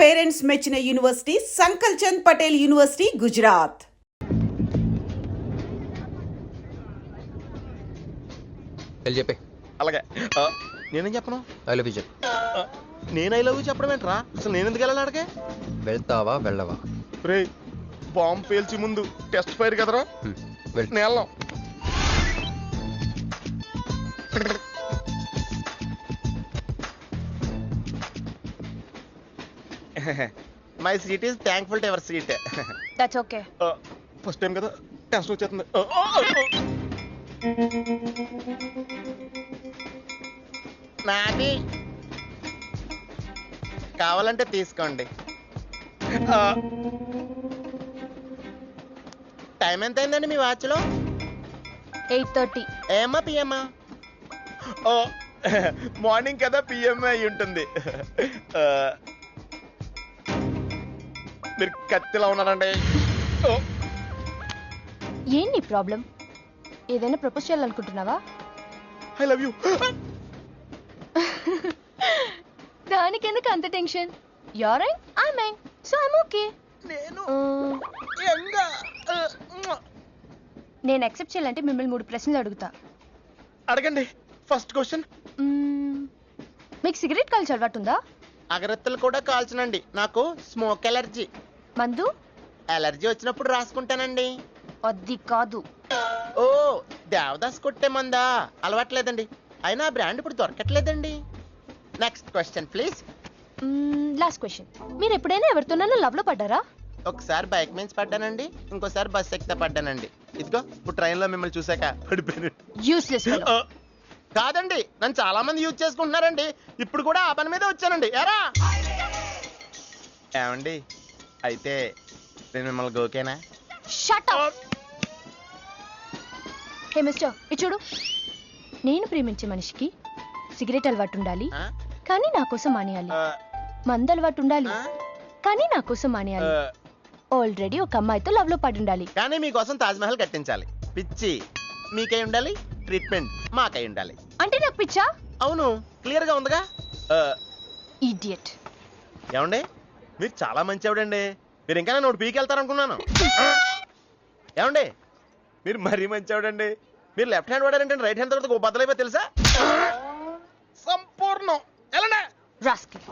Parents మెచ్చిన university సంకల్ Chand Patel university Gujarat. చెప్పే. అలాగే నేనేం చెప్పను? ఐ లవ్ యూ చెప్పు. నేను ఐ లవ్ యూ చెప్పడం ఏంట్రా? అసలు నేను ఎందుకు వెళ్ళాలి అడిగే? వెళ్తావా వెళ్ళవా? రే బాంబు పేల్చి ముందు టెస్ట్ ఫైర్ కదరా, నేను వెళ్ళాం. My seat is thankful to ever seat. That's okay. First time కదా, టెన్షన్ వచ్చేస్తుంది. నాది కావాలంటే తీసుకోండి. టైం ఎంత అయిందండి మీ వాచ్లో? 8:30. ఏమా పిఎమ్మా? ఓ మార్నింగ్ కదా, పిఎం అయి ఉంటుంది. మీరు కత్తిలా ఉన్నారండి. ఏంటి ప్రాబ్లం? ఏదైనా ప్రపోజ్ చేయాలనుకుంటున్నావా? I love you. దానికి ఎందుకు అంత tension? You're young, I'm young, so I'm okay. నేను నేను యాక్సెప్ట్ చేయాలంటే మిమ్మల్ని 3 ప్రశ్నలు అడుగుతా. అడగండి. ఫస్ట్ క్వశ్చన్, మీకు సిగరెట్ కాల్చి అలవాటు ఉందా? అగరత్తులు కూడా కాల్చనండి, నాకు స్మోక్ ఎలర్జీ. మందు? ఎలర్జీ వచ్చినప్పుడు రాసుకుంటానండి. అది కాదు. ఓ దేవదాస్ కొట్టే మందా? అలవాట్లేదండి, అయినా బ్రాండ్ ఇప్పుడు దొరకట్లేదండి. Next question please. Last question, మీరు ఎప్పుడైనా ఎవరితోనైనా లవ్ లో పడ్డారా? ఒకసారి బైక్ మీద పడ్డానండి, ఇంకోసారి బస్ ఎక్కితే పడ్డానండి. ఇదిగో ఇప్పుడు ట్రైన్ లో మిమ్మల్ని చూసాక పడిపోయాను. యూస్లెస్. కాదండి, నన్ను చాలా మంది యూజ్ చేసుకుంటున్నారండి. ఇప్పుడు కూడా ఆ పని మీద వచ్చానండి. ఎరా ఏమండి, అయితే నేను మిమ్మల్ని ఓకేనా? Shut up. హే మిస్టర్, ఇది చూడు. నేను ప్రేమించే మనిషికి సిగరెట్ అలవాటు ఉండాలి, కానీ నా కోసం మానేయాలి. మందు అలవాటు ఉండాలి, కానీ నా కోసం మానేయాలి. ఆల్రెడీ ఒక అమ్మాయితో లవ్ లో పడి ఉండాలి, కానీ మీకోసం తాజ్ మహల్ కట్టించాలి. పిచ్చి మీకై ఉండాలి, ట్రీట్మెంట్ మాకై ఉండాలి. అంటే నాకు పిచ్చా? అవును, క్లియర్ గా ఉందిగా. ఇడియట్. ఏమండి, మీరు చాలా మంచి ఆవిడండి. మీరు ఇంకా నన్ను పీకి వెళ్తారనుకున్నాను. ఏమండి, మీరు మరీ మంచి ఆవిడండి. మీరు లెఫ్ట్ హ్యాండ్ వాడారంటే రైట్ హ్యాండ్ తర్వాత బద్దలైపోయి తెలుసా? సంపూర్ణం. ఎలాండి రాస్కెల్.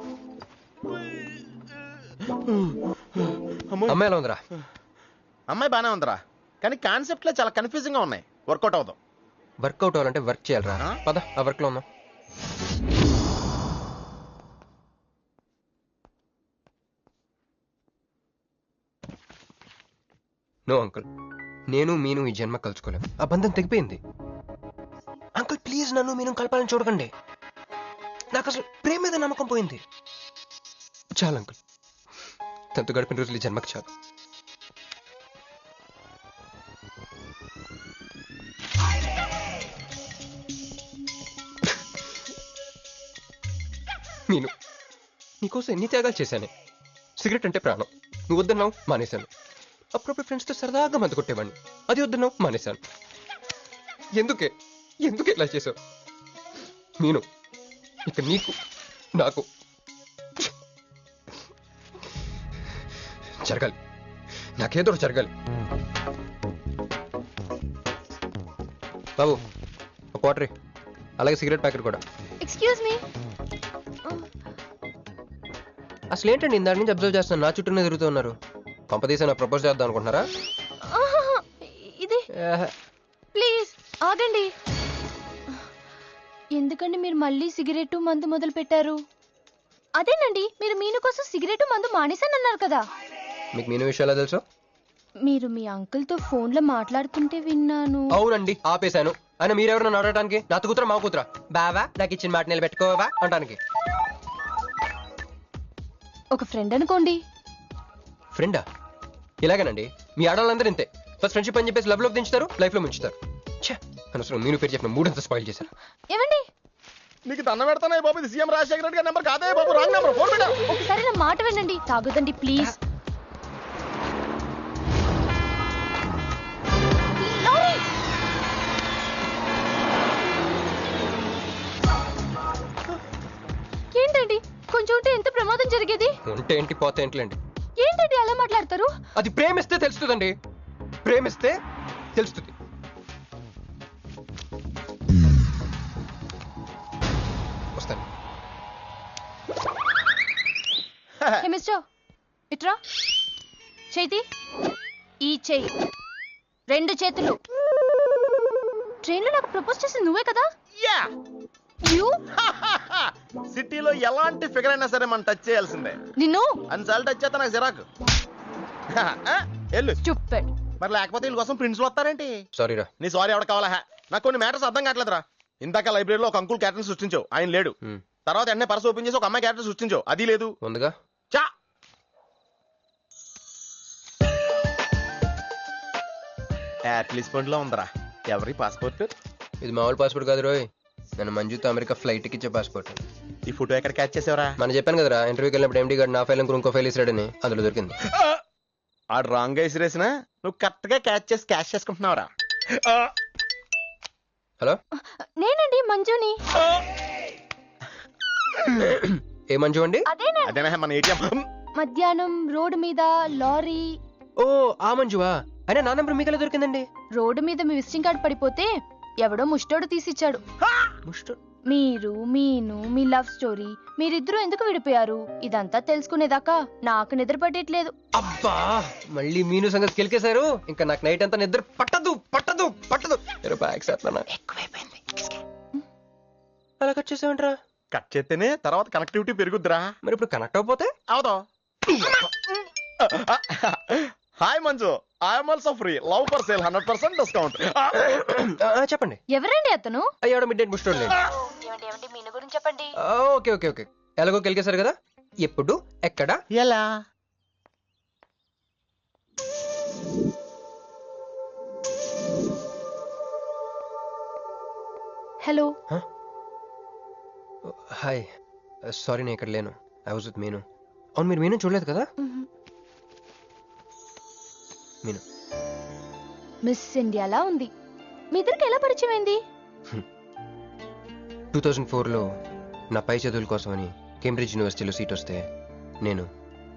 అమ్మాయి ఎలా ఉందిరా? అమ్మాయి బానే ఉందిరా, కానీ కాన్సెప్ట్ లో చాలా కన్ఫ్యూజింగ్ గా ఉన్నాయి. వర్కౌట్ అవుతాం. వర్కౌట్ అవ్వాలంటే వర్క్ చేయాలరా. పద ఆ వర్క్ లో ఉన్నాం. నో అంకుల్, నేను మీను ఈ జన్మ కలుసుకోలేం. ఆ బంధం తెగిపోయింది. అంకుల్ ప్లీజ్ నన్ను మీను కలపాలని చూడకండి. నాకు అసలు ప్రేమ మీద నమ్మకం పోయింది. చాలు అంకుల్, తనతో గడిపిన రోజులు ఈ జన్మకు చాలు. మీను, నీకోసం ఎన్ని త్యాగాలు చేశాను. సిగరెట్ అంటే ప్రాణం, నువ్వు వద్దన్నావు మానేశాను. అప్పుడప్పుడు ఫ్రెండ్స్తో సరదాగా మందు కొట్టేవాడిని, అది వద్దన్నావు మానేశాను. ఎందుకే ఇలా చేసావు? మీను, ఇక నీకు నాకు జరగాలి, నాకేదో జరగాలి. బాబు ఒక వాటర్, అలాగే సిగరెట్ ప్యాకెట్ కూడా. Excuse me. అసలు ఏంటండి ఇందాక నుంచి అబ్జర్వ్ చేస్తాను, నా చుట్టూనే తిరుగుతూ ఉన్నారు. కొంపదీసి నా ప్రపోజ్ చేద్దాం అనుకుంటున్నారా? ఇది ప్లీజ్ ఆగండి. ఎందుకండి మీరు మళ్ళీ సిగరెట్ మందు మొదలు పెట్టారు? అదేనండి, మీరు మీను కోసం సిగరెట్ మందు మానేశానన్నారు కదా. మీకు మీను విషయాలు తెలుసు? మీరు మీ అంకుల్ తో ఫోన్ లో మాట్లాడుతుంటే విన్నాను. అవునండి, ఆపేశాను. ఆయన మీరెవరు నన్ను అడగడానికి? నా కూతురా మా కూతురా? బావా నాకు ఇచ్చిన మాట నిలబెట్టుకోవా అంటానికి. ఒక ఫ్రెండ్ అనుకోండి. ఫ్రెండా? ఇలాగేనండి, మీ ఆడవాళ్ళందరూ ఇంతే. ఫస్ట్ ఫ్రెండ్షిప్ అని చెప్పేసి లవ్ లో దించుతారు, లైఫ్ లో ముంచుతారు. అనవసరం మీను పేరు చెప్పిన మూడంతా స్పాయిల్ చేశారు. ఏమండి, నీకు దండం పెడతానే బాబు, ఇది సీఎం రాజశేఖర రెడ్డి గారి నెంబర్ కాదే బాబు, రాంగ్ నెంబర్. ఫోన్ పెట్టా. ఒకసారి నా మాట వినండి. తాగొద్దండి ప్లీజ్. ఏంటండి, కొంచెం ఉంటే ఎంత ప్రమాదం జరిగేది? ఉంటే ఏంటి పోతే ఏంటిలేండి. ఏంటండి అలా మాట్లాడతారు? అది ప్రేమిస్తే తెలుస్తుందండి, ప్రేమిస్తే తెలుస్తుంది. వస్తాను. హే మిస్టర్, ఇట్రా. చేతి ఈ చెయ్యి, 2 చేతులు. ట్రైన్లో నాకు ప్రపోజ్ చేసింది నువ్వే కదా? యా యూ సిటీలో ఎలాంటి ఫిగర్ అయినా సరే మనం టచ్ చేయాల్సిందే. నిన్ను అన్నిసార్లు టచ్ చేస్తా నాకు చిరాకు. వెళ్ళు. స్టూపిడ్. మరి లేకపోతే వీళ్ళ కోసం ప్రిన్సిపల్ వస్తారేంటి? సారీ రా. నీ సారీ ఎవడ కావాలా? నాకు కొన్ని మ్యాటర్స్ అర్థం కావట్లేదురా. ఇందాక లైబ్రరీలో ఒక అంకుల్ క్యారెక్టర్ సృష్టించావు, ఆయన లేడు. తర్వాత ఎన్నే పర్స్ ఓపెన్ చేసి ఒక అమ్మాయి క్యారెక్టర్ సృష్టించావు, అది లేదు. ముందుగా చా యాట్లీస్ పండ్లో ఉందరా. ఎవరి పాస్పోర్ట్? ఇది మామూలు పాస్పోర్ట్ కాదు రోయ్, నన్ను మంజుతో అమెరికా ఫ్లైట్ కి ఇచ్చే పాస్పోర్ట్. ఈ ఫోటో ఎక్కడ క్యాచ్ చేసావరా? మనం చెప్పాను కదరా, ఇంటర్వ్యూకి వెళ్ళినప్పుడు ఎండి గారు నా ఫైల్ ఇంకో ఫైల్ ఇస్తాడని, అందులో దొరికింది. ఆడు రాంగ్ గా ఇసిరేసినా నువ్వు కరెక్ట్ గా క్యాచ్ చేసి క్యాష్ చేసుకుంటున్నావురా. హలో, నేనండి మంజుని. ఏ మంజు అండి? అదేనా మన ఏటీఎం? మధ్యాహ్నం రోడ్డు మీద లారీ. ఓ ఆ మంజువా? అయినా నా నెంబర్ మీకు ఎలా దొరికిందండి? రోడ్డు మీద మీ విజిటింగ్ కార్డ్ పడిపోతే ఎవడో ముష్టోడు తీసిచ్చాడు. మీరు మీను మీ లవ్ స్టోరీ, మీరిద్దరూ ఎందుకు విడిపోయారు, ఇదంతా తెలుసుకునేదాకా నాకు నిద్ర పట్టేట్లేదు. అబ్బా, మళ్ళీ మీను సంగతి కెలికేశారు. ఇంకా నాకు నైట్ అంతా నిద్ర పట్టదు పట్టదు పట్టదు. ఎక్కువైపోయింది. అలా కట్ చేసామంటరా? కట్ చేస్తేనే తర్వాత కనెక్టివిటీ పెరుగుద్దిరా. మరి ఇప్పుడు కనెక్ట్ అయిపోతే అవుతా. Hi Manju, I'm also free, love for sale, 100% discount. చెప్పండి. ఎవరండి అతను? అయ్యాడు మిడ్ నైట్ ముస్టోడ్ లేండి. మీను గురించి చెప్పండి. ఓకే ఓకే ఓకే, ఎలాగో కెలికేశారు కదా, ఎప్పుడు ఎక్కడ ఎలా? హలో. హాయ్, సారీ నేను ఇక్కడ లేను, ఐ వాజ్ విత్ మీను. అవును, మీరు మీను చూడలేదు కదా? మీను మిస్ ఇండియాలా ఉంది. మీ ఇద్దరికి ఎలా పరిచయం అయింది? 2004లో నా పై చదువుల కోసమని కేంబ్రిడ్జ్ యూనివర్సిటీలో సీట్ వస్తే నేను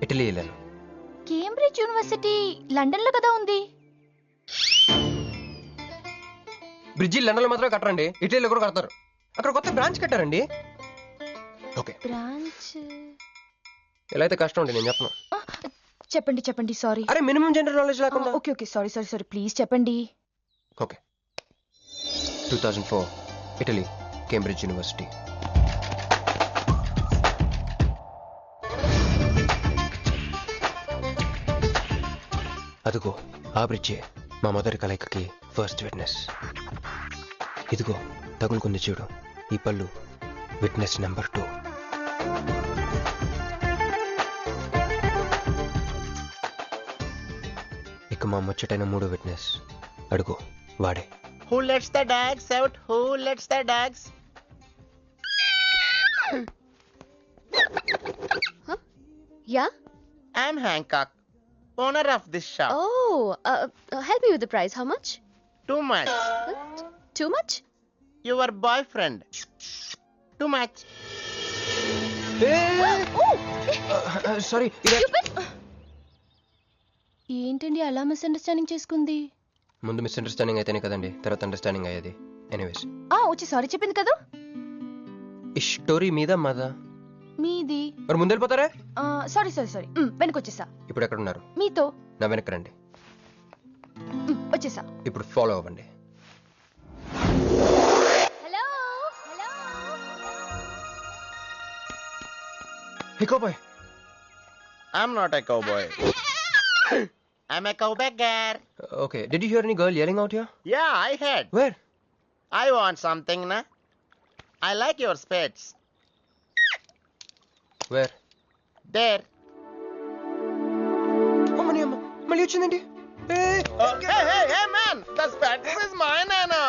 ఇటలీ వెళ్ళాను. కేంబ్రిడ్జ్ యూనివర్సిటీ లండన్ లో కదా ఉంది. బ్రిడ్జి లండన్లో మాత్రమే కట్టరండి, ఇటలీలో కూడా కడతారు. అక్కడ కొత్త బ్రాంచ్ కట్టారండి. ఓకే, బ్రాంచ్ ఎలా అయితే కష్టం అండి, నేను చెప్పను. చెప్పండి చెప్పండి. సారీ. అరే మినిమం జనరల్ నాలెడ్జ్ లేకుండా. Okay okay, sorry sorry sorry, please చెప్పండి. Okay, 2004 Italy, Cambridge University. అదిగో ఆ బ్రిడ్జే మా మొదటి కలయికకి ఫస్ట్ విట్నెస్. ఇదిగో తగులుకుంది చూడు ఈ పళ్ళు, విట్నెస్ నెంబర్ 2. ఇక మా ముచ్చటైన 3 విట్నెస్, అడుగు వాడే. Who lets the dogs out? Who lets the dogs? Yeah? I'm Hancock, owner of this shop. Oh, help me with the price. How much? Too much. Too much? Your boyfriend. Too much. Sorry. ఏంటండి అలా misunderstanding చేసుకుంది? ముందు misunderstanding అయితేనే కదండి తర్వాత understanding అయ్యేది. Anyways, వచ్చి sorry చెప్పింది కదా. ఈ స్టోరీ మీద మాదా? మీది. మరి ముందు వెళ్ళిపోతారా? సారీ సారీ సారీ, వెనకొచ్చేసా. ఇప్పుడు ఎక్కడ ఉన్నారు? మీతో. నా వెనక్కి రండి. వచ్చేసా. ఇప్పుడు ఫాలో అవ్వండి. Hello hello. హికో bye. I'm not a cowboy. I'm a cowbagger. Okay, did you hear any girl yelling out here? Yeah, I heard. Where? I want something, na? I like your spades. Where? There. అమ్మని అమ్మ, మళ్ళీ వచ్చిందండి. Hey, man! The spades is mine, Anna.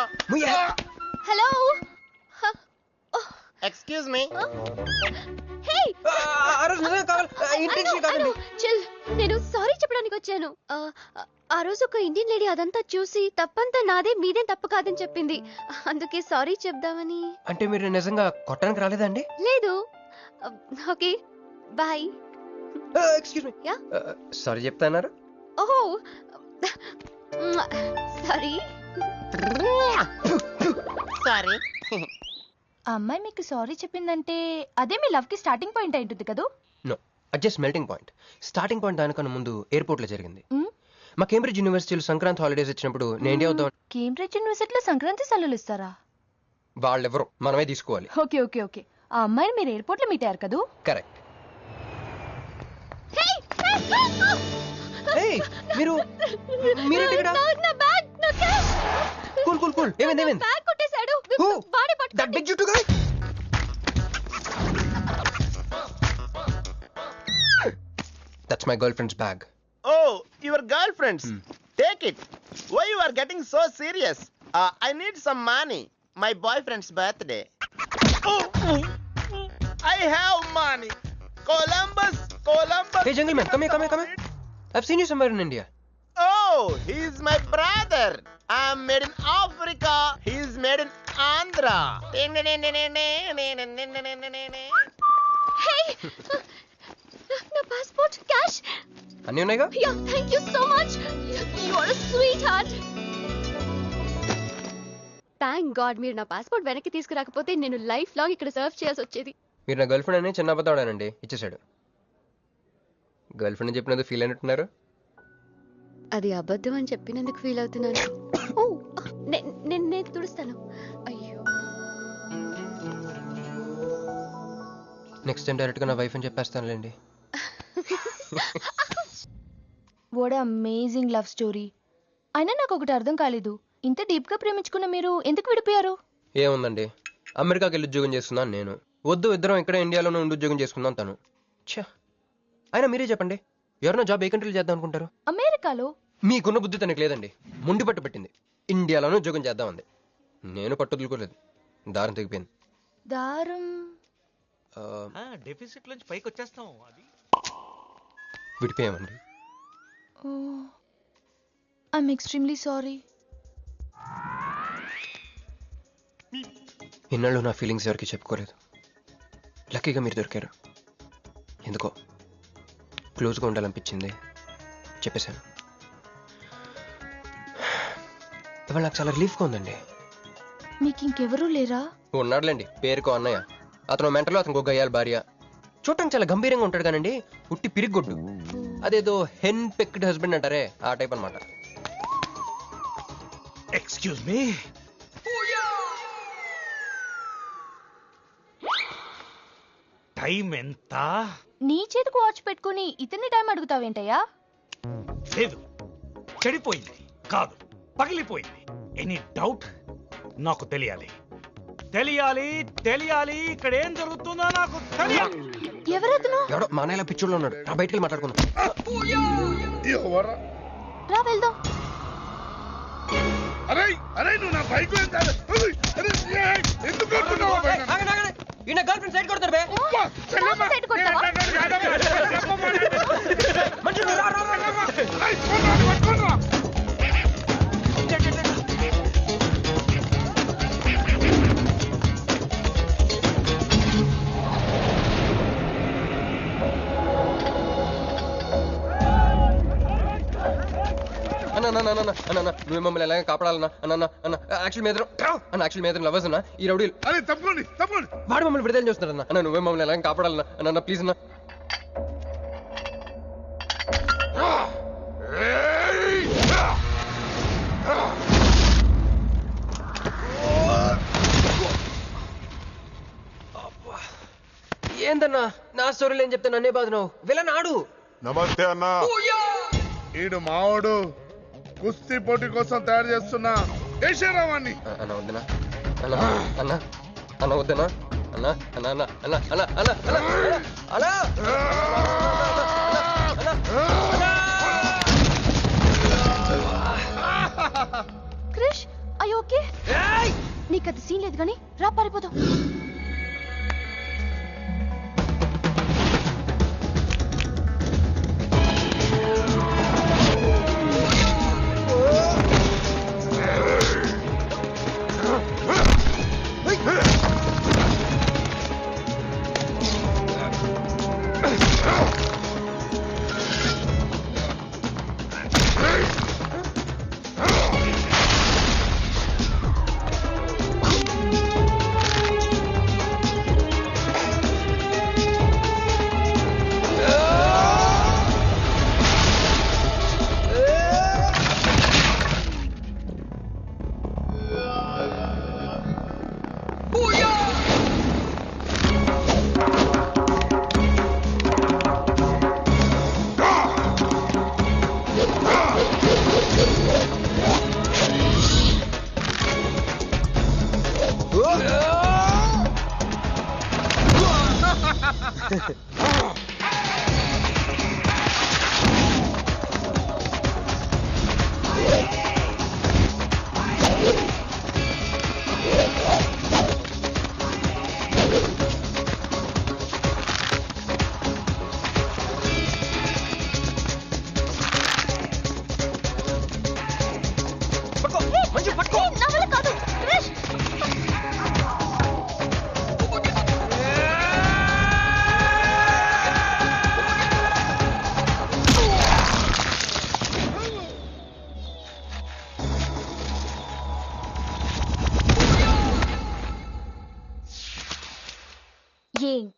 Hello? Excuse me. Hey! ఆ రోజు నిజంగా కావాలి, intention కాదండి. Chill. నేను సారీ చెప్పడానికి వచ్చాను. ఆ రోజు ఒక ఇండియన్ లేడీ అదంతా చూసి తప్పంతా నాదే, మీదేం తప్పు కాదని చెప్పింది. అందుకే సారీ చెప్దామని. అంటే మీరు నిజంగా కొట్టడానికి రాలేదండి? లేదు. Okay, bye. Excuse me. Yeah? Sorry చెప్తానారా? ఓహో సారీ. సారీ. ఆ అమ్మాయి మీకు సారీ చెప్పిందంటే అదే మీ లవ్ కి స్టార్టింగ్ పాయింట్ అయి ఉంటుంది కదా? నో, అది just melting point. Starting point దానికన్నా ముందు ఎయిర్పోర్ట్ లో జరిగింది. మ్? మా కేంబ్రిడ్జ్ యూనివర్సిటీలో సంక్రాంతి హాలిడేస్ ఇచ్చినప్పుడు నేను ఇండియా వద్దాం. కేంబ్రిడ్జ్ యూనివర్సిటీలో సంక్రాంతి సెలవులు ఇస్తారా? వాళ్ళెవరు, మనమే తీసుకోవాలి. Okay okay okay. ఆ అమ్మాయిని మీరు ఎయిర్పోర్ట్ లో మీట్ అయ్యారు కదా? కరెక్ట్. మీరు మీరేంటి ఇక్కడ? నా బ్యాగ్, నా క్యాష్. Cool cool cool. ఏమైంది ఏమైంది? బ్యాగ్ కొట్టేశాడు. Who? వాడే That పట్టుకోండి. big juttu guy? That's my girlfriend's bag. Oh, your girlfriends. Take it. Why you are getting so serious? I need some money. My boyfriend's birthday. I have money. Columbus. Hey, gentleman, come here. I've seen you somewhere in India. Oh, he's my brother. I'm made in Africa. He's made in Andhra. Hey, నా passport, cash. అన్నీ ఉన్నాయిగా? Yeah, thank you so much. You are a sweet heart. Thank God మీరు నా passport వెనక్కి తీసుకురాకపోతే నేను life long ఇక్కడ serve చేయాల్సి వచ్చేది. మీరు నా గర్ల్ ఫ్రెండ్ అని చిన్న అబద్ధాడానండి, ఇచ్చేసాడు. గర్ల్ ఫ్రెండ్ చెప్పినందుకు ఫీల్ అయినట్టున్నారు. అది అబద్ధం అని చెప్పినందుకు ఫీల్ అవుతున్నాను. ఓ, నేను తుడుస్తాను. అయ్యో, నెక్స్ట్ టైం డైరెక్ట్ గా నా వైఫ్ అని చెప్పేస్తానులేండి. What amazing love story. అయినా నాకు ఒకటి అర్థం కాలేదు, ఇంత డీప్ గా ప్రేమించుకున్న మీరు ఎందుకు విడిపోయారు? ఏముందండి, అమెరికాకి వెళ్ళి ఉద్యోగం చేస్తున్నాను నేను. వద్దు, ఇద్దరం ఇక్కడ ఇండియాలోనే ఉండి ఉద్యోగం చేసుకుందాం తను. ఛా, అయినా మీరే చెప్పండి, ఎవరైనా జాబ్ ఏ కంట్రీలో చేద్దాం అనుకుంటారు? అమెరికాలో? మీకున్న బుద్ధి తనకి లేదండి. మొండి పట్టు పెట్టింది, ఇండియాలోనే ఉద్యోగం చేద్దామంది. నేను పట్టుదలుకోలేదు, దారం తెగిపోయింది. దారం? డెఫిసిట్ నుంచి పైకి వచ్చేస్తాం. అది విడిపోయామండి. I'm extremely sorry. ఇన్నాళ్ళు నా ఫీలింగ్స్ ఎవరికి చెప్పుకోలేదు. లక్కీగా మీరు దొరికారు. ఎందుకో క్లోజ్గా ఉండాలనిపించింది, చెప్పేశాను. ఇవాళ నాకు చాలా రిలీఫ్గా ఉందండి. మీకు ఇంకెవరూ లేరా? ఉన్నాడులేండి, పేరుకో అన్నయ్య. అతను మెంటలో, అతనికి ఒక గయ్యాల భార్య. చూడటానికి చాలా గంభీరంగా ఉంటాడు కానండి, ఉట్టి పిరిగొడ్డు. అదేదో హెన్ పెక్డ్ హస్బెండ్ అంటారే, ఆ టైప్ అనమాట. Excuse me. టైం ఎంత? నీ చేతికి వాచ్ పెట్టుకుని ఇతన్ని టైం అడుగుతావేంటయ్యా? లేదు, చెడిపోయింది కాదు, పగిలిపోయింది. Any doubt? నాకు తెలియాలి. ఇక్కడ ఏం జరుగుతుందో నాకు తెలియాలి. ఎవరతను? ఎవడో మా అన్నయ్యలా పిచ్చోళ్ళు ఉన్నాడు, రా బయటికి వెళ్ళి మాట్లాడుకుందాం. రా వెళ్దాం. ఈయన గర్ల్ ఫ్రెండ్ సైడ్ కొడతాడు బే. నాకు సైడ్ కొడతావా? మంచిగా రా, రా, రా, రా. అన్న నువ్వు మమ్మల్ని ఎలాగ కాపాడాలన్నా అన్న యాక్చువల్ మీద లవర్స్ అన్న ఈ రౌడీలు వాడు మమ్మల్ని విడుదల చేస్తున్నారన్న. అన్న నువ్వే మమ్మల్ని ఎలాగ కాపాడాలన్నా అన్న ప్లీజ్ అన్న. ఏందన్నా నా స్టోరీలు ఏం చెప్తే నన్నే బాధ నువ్వు విలన్ ఆడు. నమస్తే అన్నా. ఈడు మావాడు కుస్తీ పోటీ కోసం తయారు చేస్తున్నా యశరావాణ్ణి. అన్న వద్దనా అన్న వద్దనా అన్న అన్న అన్న అన్న అన్న అన్న అన్న క్రిష్, ఐ ఓకే? నీకు అది సీన్ లేదు కానీ రా పారిపోతాం.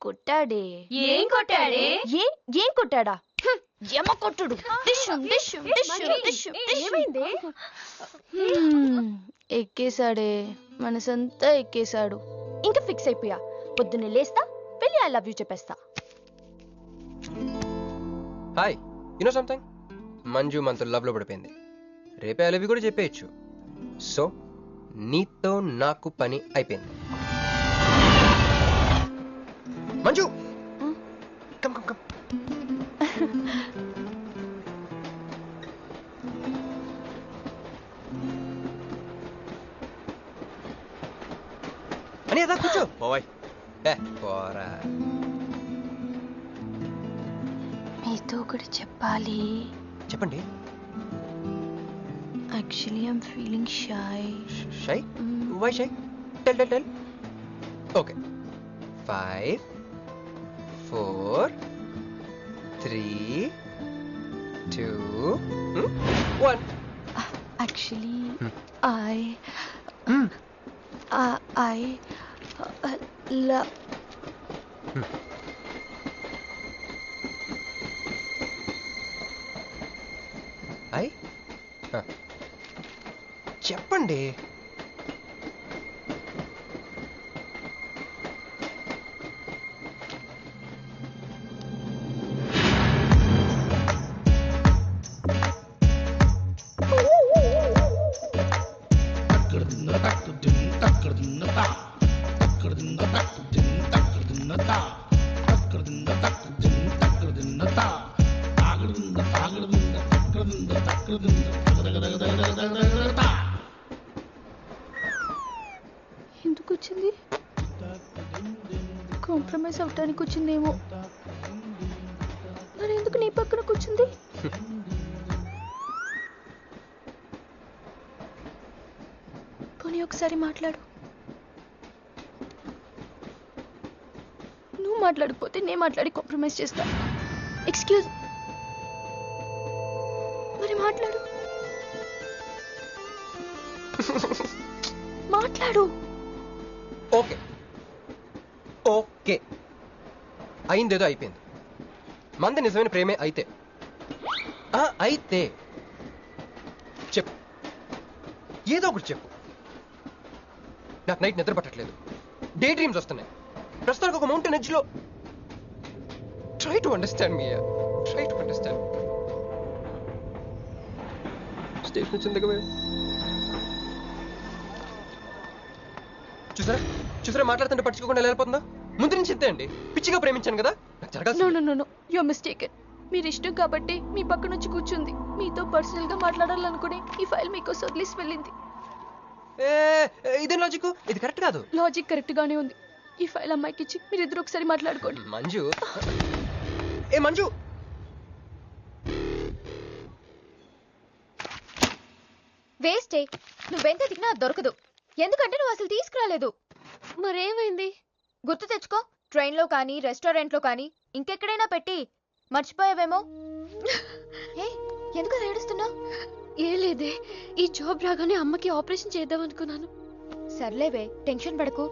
కొట్టాడే. ఏం కొట్టాడే? ఏం కొట్టాడా? యమ కొట్టుడు. డిష్షుం, డిష్షుం, డిష్షుం, డిష్షుం, డిష్షుం. ఎక్కేశాడే, మనసంతా ఎక్కేశాడు. ఇంకా ఫిక్స్ అయిపోయా, పొద్దున్నే లేస్తా, వెళ్ళి ఐ లవ్ యూ చెప్పేస్తా. హాయ్, యూనో సంథింగ్, మంజు మనతో లవ్లో పడిపోయింది. రేపే ఐ లవ్ యూ కూడా చెప్పేయచ్చు. సో నీతో నాకు పని అయిపోయింది. Manju, come come come. అని అదా కూర్చో. పోవాయ్. పోరా. మీతో ఒకటి చెప్పాలి. చెప్పండి. Actually I'm feeling shy. Shy? Why shy? Tell tell tell. Okay. 5 4 3 2 1. Actually, Hmm. I love. చెప్పండి. ఎందుకు వచ్చింది? కాంప్రమైజ్ అవటానికి వచ్చిందేమో. మరి ఎందుకు నీ పక్కన కూర్చుంది? పోనీ ఒకసారి మాట్లాడు. నువ్వు మాట్లాడకపోతే నేను మాట్లాడి కాంప్రమైజ్ చేస్తా. ఎక్స్క్యూజ్, మరి మాట్లాడు. మాట్లాడు. ఓకే ఓకే, అయిందేదో అయిపోయింది. మంది నిజమైన ప్రేమే అయితే అయితే చెప్పు, ఏదో ఒకటి చెప్పు. నాకు నైట్ నిద్ర పట్టట్లేదు, డే డ్రీమ్స్ వస్తున్నాయి. ప్రస్తుతానికి ఒక మౌంటైన్ ఎడ్జ్లో. Try to understand me, try to understand. Station వచ్చింది కదా. చూసారా చూసారా, మాట్లాడుతుంటే పట్టించుకోకుండా ఎలా వెళ్ళిపోతుందా? ముందు నుంచి ఇంతే అండి, పిచ్చిగా ప్రేమించాను కదా. నాకు జరగాల్సింది. No you are mistaken. మీరు ఇష్టం కాబట్టి మీ పక్క నుంచి కూర్చుంది. మీతో పర్సనల్ గా మాట్లాడాలనుకుని ఈ ఫైల్ మీకోసం వదిలేసి వెళ్ళింది. ఇదేం లాజిక్? ఇది కరెక్ట్ కాదు. లాజిక్ కరెక్ట్ గానే ఉంది. ఈ ఫైల్ అమ్మాయికి ఇచ్చి మీరిద్దరు ఒకసారి మాట్లాడుకోండి. మంజు, మంజు, వేస్టే, నువ్వెంత తిన్నా దొరకదు. ఎందుకంటే నువ్వు అసలు తీసుకురాలేదు. మరేమైంది? గుర్తు తెచ్చుకో. ట్రైన్లో కానీ రెస్టారెంట్లో కానీ ఇంకెక్కడైనా పెట్టి మర్చిపోయావేమో. ఎందుకు ఏడుస్తున్నావు? ఏ లేదే, ఈ జాబ్ రాగానే అమ్మకి ఆపరేషన్ చేద్దాం అనుకున్నాను. సర్లేవే, టెన్షన్ పడకు.